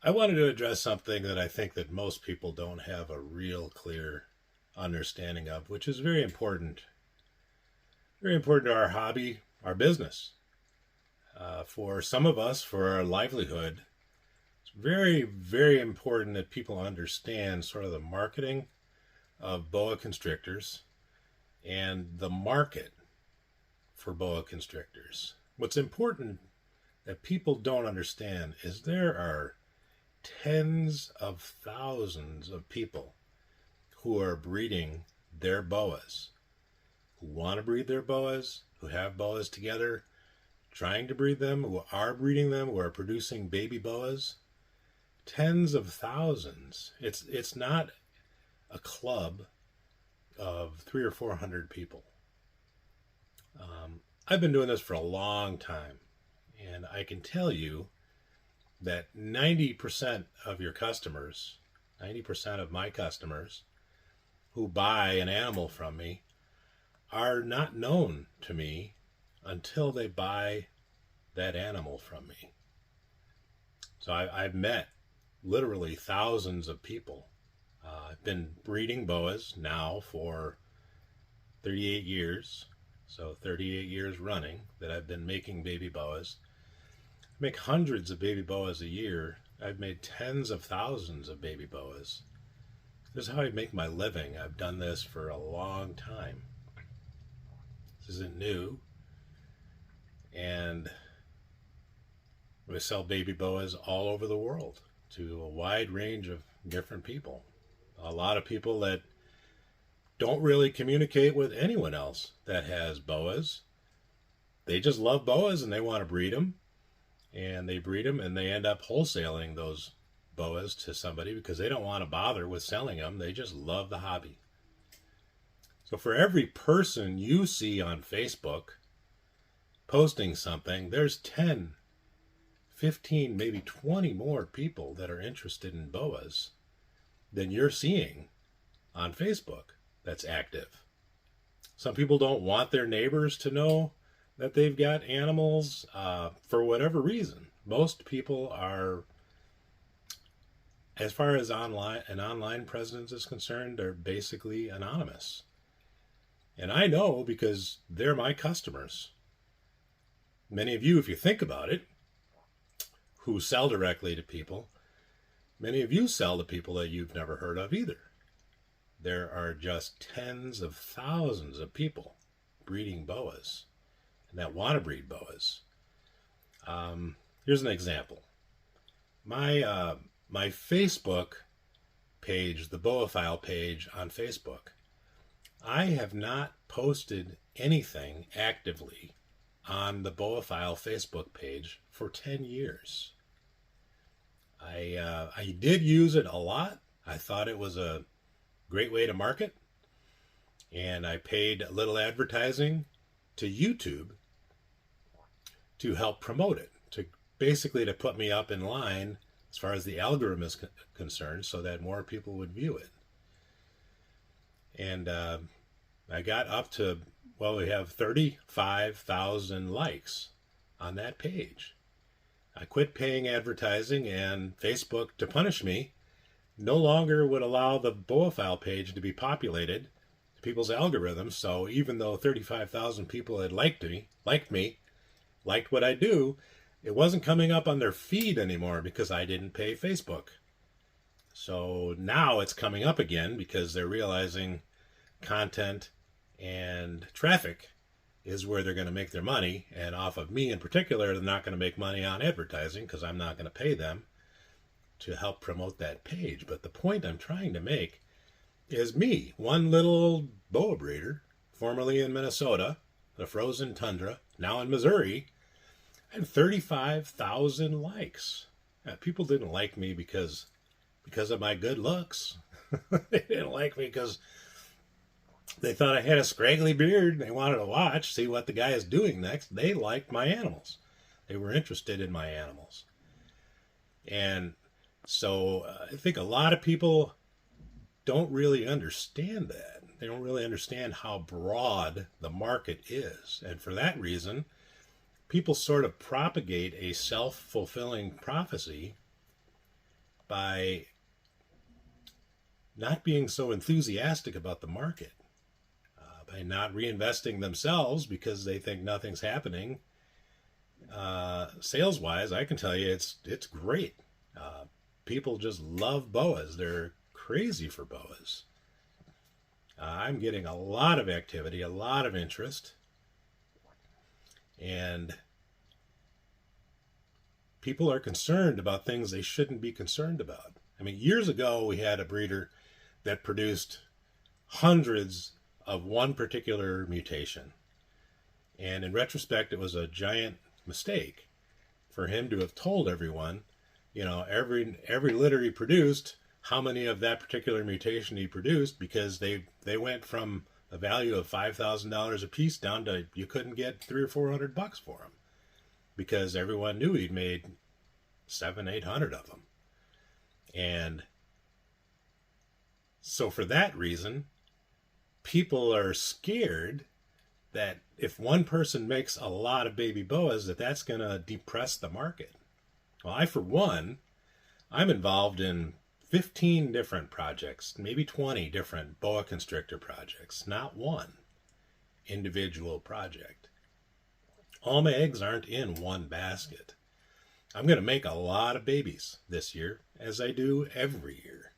I wanted to address something that I think that most people don't have a real clear understanding of, which is very important to our hobby, our business. For some of us, for our livelihood, it's very, very important that people understand sort of the marketing of boa constrictors and the market for boa constrictors. What's important that people don't understand is there are tens of thousands of people who are breeding their boas, who want to breed their boas, who have boas together, trying to breed them, who are breeding them, who are producing baby boas. Tens of thousands. It's not a club of 300 or 400 people. I've been doing this for a long time, and I can tell you that 90% of your customers, 90% of my customers who buy an animal from me are not known to me until they buy that animal from me. So I've met literally thousands of people. I've been breeding boas now for 38 years. So 38 years running that I've been making baby boas. I make hundreds of baby boas a year. I've made tens of thousands of baby boas. This is how I make my living. I've done this for a long time. This isn't new. And we sell baby boas all over the world to a wide range of different people. A lot of people that don't really communicate with anyone else that has boas. They just love boas and they want to breed them. And they breed them and they end up wholesaling those boas to somebody because they don't want to bother with selling them. They just love the hobby. So for every person you see on Facebook posting something, there's 10, 15, maybe 20 more people that are interested in boas than you're seeing on Facebook that's active. Some people don't want their neighbors to know that they've got animals for whatever reason. Most people are, as far as an online presence is concerned, they're basically anonymous. And I know because they're my customers. Many of you, if you think about it, who sell directly to people, many of you sell to people that you've never heard of either. There are just tens of thousands of people breeding boas and that want to breed boas. Here's an example. My Facebook page, the Boaphile page on Facebook, I have not posted anything actively on the Boaphile Facebook page for 10 years. I did use it a lot. I thought it was a great way to market. And I paid a little advertising to YouTube to help promote it, to basically to put me up in line as far as the algorithm is concerned so that more people would view it. And I got up to, well, we have 35,000 likes on that page. I quit paying advertising, and Facebook, to punish me, no longer would allow the Boaphile page to be populated to people's algorithms. So even though 35,000 people had liked what I do, it wasn't coming up on their feed anymore because I didn't pay Facebook. So now it's coming up again because they're realizing content and traffic is where they're going to make their money. And off of me in particular, they're not going to make money on advertising because I'm not going to pay them to help promote that page. But the point I'm trying to make is me, one little boa breeder, formerly in Minnesota, the frozen tundra, now in Missouri, I had 35,000 likes. Now, people didn't like me because of my good looks. They didn't like me because they thought I had a scraggly beard and they wanted to watch, see what the guy is doing next. They liked my animals. They were interested in my animals. And so I think a lot of people don't really understand that. They don't really understand how broad the market is. And for that reason, people sort of propagate a self-fulfilling prophecy by not being so enthusiastic about the market, by not reinvesting themselves because they think nothing's happening. Sales wise, I can tell you it's great. People just love boas. They're crazy for boas. I'm getting a lot of activity, a lot of interest, and people are concerned about things they shouldn't be concerned about. I mean, years ago, we had a breeder that produced hundreds of one particular mutation. And in retrospect, it was a giant mistake for him to have told everyone, every litter he produced, how many of that particular mutation he produced, because they went from a value of $5,000 a piece down to you couldn't get $300 or $400 for them, because everyone knew he'd made 700-800 of them. And so for that reason, people are scared that if one person makes a lot of baby boas, that's going to depress the market. Well, I, for one, I'm involved in 15 different projects, maybe 20 different boa constrictor projects, not one individual project. All my eggs aren't in one basket. I'm going to make a lot of babies this year, as I do every year.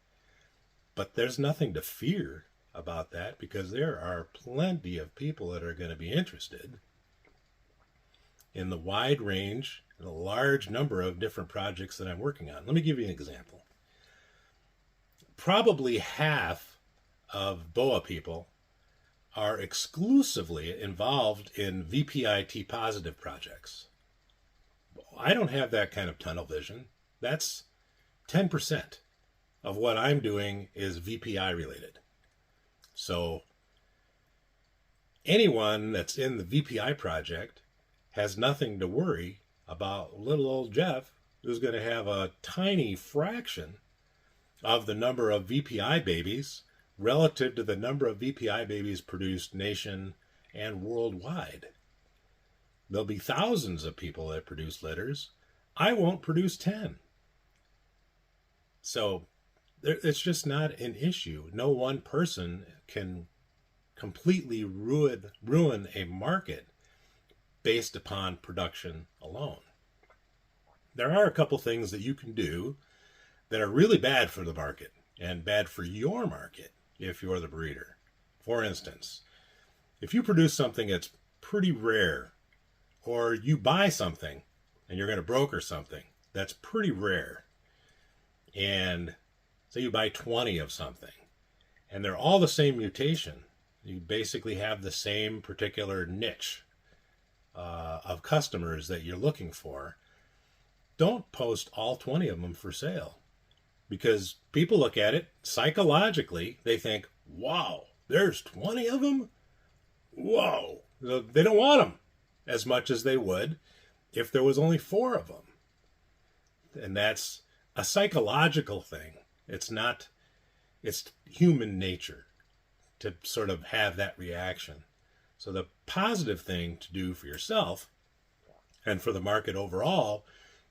But there's nothing to fear about that, because there are plenty of people that are going to be interested in the wide range and a large number of different projects that I'm working on. Let me give you an example. Probably half of boa people are exclusively involved in VPIT positive projects. I don't have that kind of tunnel vision. That's 10% of what I'm doing is VPI related. So anyone that's in the VPI project has nothing to worry about little old Jeff, who's going to have a tiny fraction of the number of VPI babies relative to the number of VPI babies produced nation and worldwide. There'll be thousands of people that produce litters. I won't produce 10. So it's just not an issue. No one person can completely ruin a market based upon production alone. There are a couple things that you can do that are really bad for the market and bad for your market if you're the breeder. For instance, if you produce something that's pretty rare, or you buy something and you're going to broker something that's pretty rare, and say you buy 20 of something and they're all the same mutation, you basically have the same particular niche of customers that you're looking for, don't post all 20 of them for sale, because people look at it psychologically. They think, wow, there's 20 of them? Whoa. They don't want them as much as they would if there was only 4 of them. And that's a psychological thing. It's human nature to sort of have that reaction. So the positive thing to do for yourself and for the market overall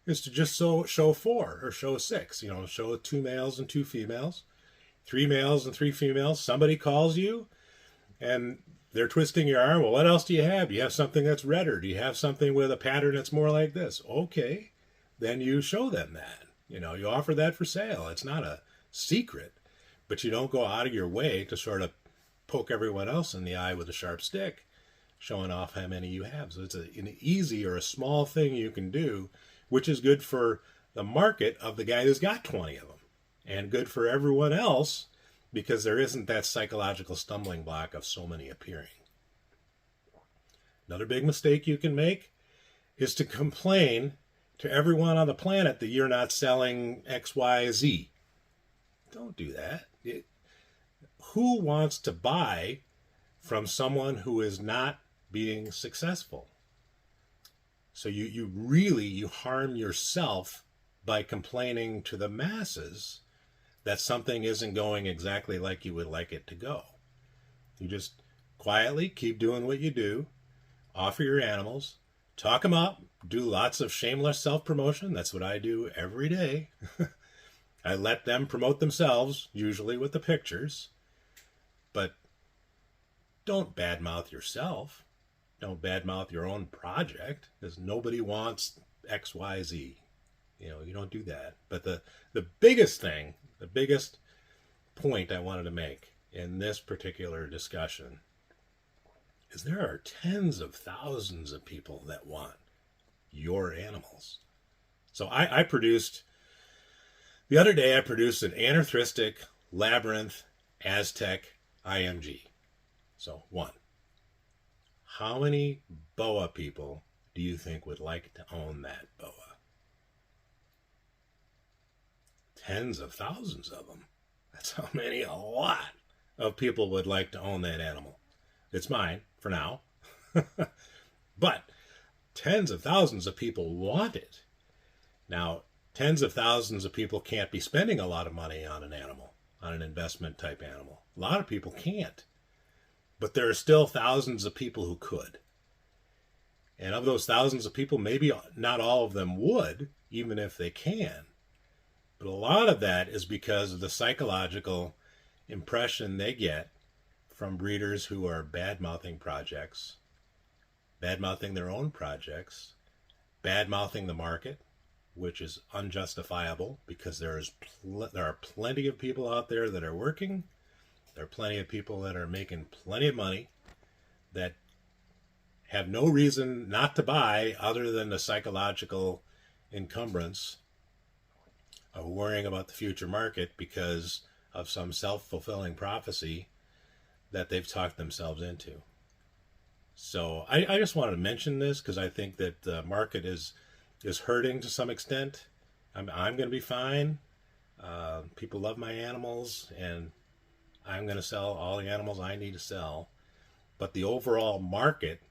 is to just show 4 or show 6, show 2 males and 2 females, 3 males and 3 females. Somebody calls you and they're twisting your arm. Well, what else do you have? Do you have something that's redder? Do you have something with a pattern that's more like this? Okay, then you show them that. You offer that for sale. It's not a secret, but you don't go out of your way to sort of poke everyone else in the eye with a sharp stick, showing off how many you have. So it's an easy or a small thing you can do, which is good for the market of the guy who's got 20 of them, and good for everyone else, because there isn't that psychological stumbling block of so many appearing. Another big mistake you can make is to complain to everyone on the planet that you're not selling X, Y, Z. Don't do that. Who wants to buy from someone who is not being successful? So you harm yourself by complaining to the masses that something isn't going exactly like you would like it to go. You just quietly keep doing what you do, offer your animals, talk them up, do lots of shameless self-promotion. That's what I do every day. I let them promote themselves, usually with the pictures, but don't badmouth yourself. Don't badmouth your own project, because nobody wants XYZ. You don't do that. But the biggest thing, the biggest point I wanted to make in this particular discussion is there are tens of thousands of people that want your animals. So the other day I produced an Anarthristic Labyrinth Aztec IMG. So one. How many boa people do you think would like to own that boa? Tens of thousands of them. That's how many, a lot of people would like to own that animal. It's mine for now. But tens of thousands of people want it. Now, tens of thousands of people can't be spending a lot of money on an animal, on an investment type animal. A lot of people can't. But there are still thousands of people who could. And of those thousands of people, maybe not all of them would, even if they can. But a lot of that is because of the psychological impression they get from breeders who are bad-mouthing projects, bad-mouthing their own projects, bad-mouthing the market, which is unjustifiable because there are plenty of people out there that are working. There are plenty of people that are making plenty of money that have no reason not to buy other than the psychological encumbrance of worrying about the future market because of some self-fulfilling prophecy that they've talked themselves into. So I just wanted to mention this because I think that the market is hurting to some extent. I'm going to be fine. People love my animals, and I'm going to sell all the animals I need to sell. But the overall market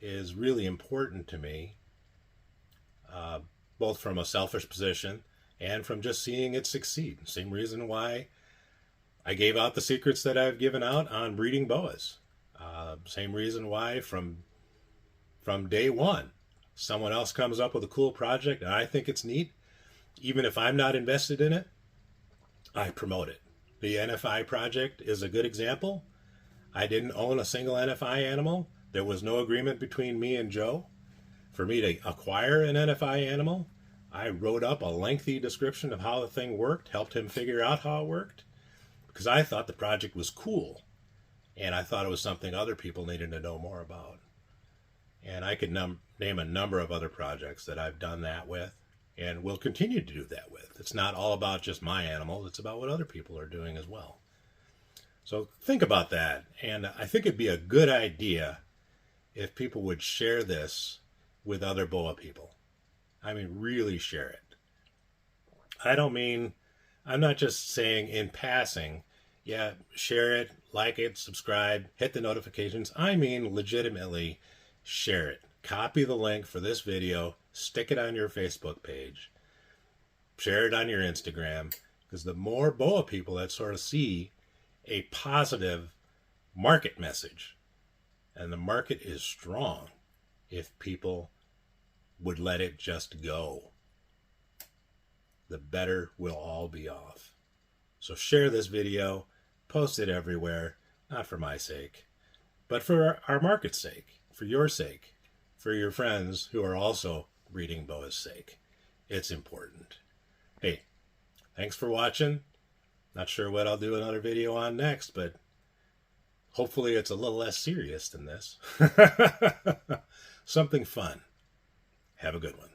is really important to me, both from a selfish position and from just seeing it succeed. Same reason why I gave out the secrets that I've given out on breeding boas. Same reason why from day one, someone else comes up with a cool project and I think it's neat. Even if I'm not invested in it, I promote it. The NFI project is a good example. I didn't own a single NFI animal. There was no agreement between me and Joe for me to acquire an NFI animal. I wrote up a lengthy description of how the thing worked, helped him figure out how it worked, because I thought the project was cool, and I thought it was something other people needed to know more about. And I could name a number of other projects that I've done that with, and will continue to do that with. It's not all about just my animals, it's about what other people are doing as well. So think about that, and I think it'd be a good idea if people would share this with other boa people. I mean, really share it. I'm not just saying in passing, yeah, share it, like it, subscribe, hit the notifications. I mean, legitimately share it. Copy the link for this video, stick it on your Facebook page, share it on your Instagram, because the more boa people that sort of see a positive market message, and the market is strong if people would let it just go, the better we'll all be off. So share this video, post it everywhere, not for my sake, but for our market's sake, for your sake, for your friends who are also breeding boa's sake. It's important. Hey, thanks for watching. Not sure what I'll do another video on next, but hopefully it's a little less serious than this. Something fun. Have a good one.